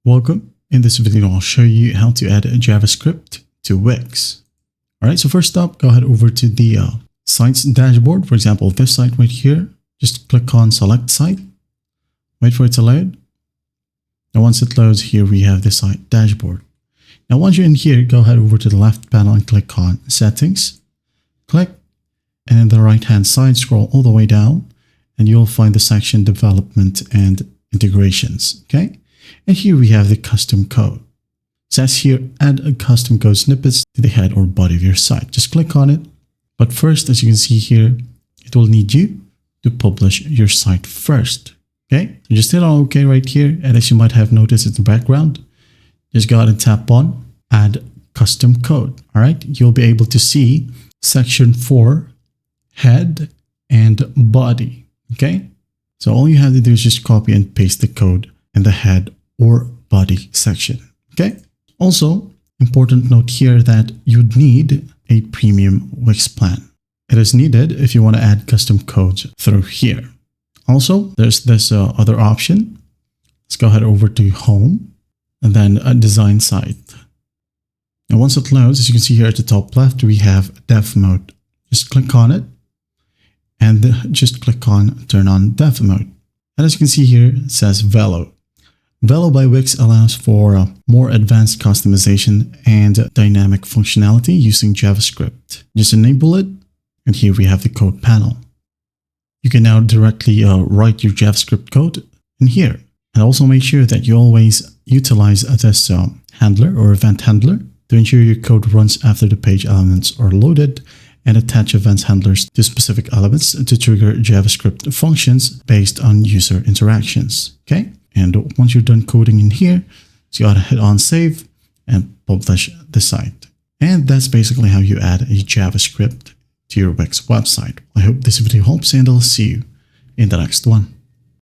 Welcome. In this video, I'll show you how to add a JavaScript to Wix. All right, so first up, go ahead over to the site's dashboard. For example, this site right here, just click on select site, wait for it to load. Now, once it loads, here we have the site dashboard. Now, once you're in here, go ahead over to the left panel and click on settings, click, and in the right-hand side, scroll all the way down, and you'll find the section development and integrations, okay? And here we have the custom code. It says here, add a custom code snippets to the head or body of your site. Just click on it. But first, as you can see here, it will need you to publish your site first. Okay, so just hit on OK right here. And as you might have noticed in the background, just go ahead and tap on add custom code. All right, you'll be able to see section 4, head and body. Okay, so all you have to do is just copy and paste the code in the head or body section. Okay. Also, important note here that you'd need a premium Wix plan. It is needed if you want to add custom codes through here. Also, there's this other option. Let's go ahead over to home and then a design site. And once it loads, as you can see here at the top left, we have dev mode. Just click on it and just click on turn on dev mode. And as you can see here, it says Velo. Velo by Wix allows for more advanced customization and dynamic functionality using JavaScript. Just enable it, and here we have the code panel. You can now directly write your JavaScript code in here. And also make sure that you always utilize this handler or event handler to ensure your code runs after the page elements are loaded, and attach events handlers to specific elements to trigger JavaScript functions based on user interactions. Okay. And once you're done coding in here, so you gotta hit on save and publish the site. And that's basically how you add a JavaScript to your Wix website. I hope this video helps, and I'll see you in the next one.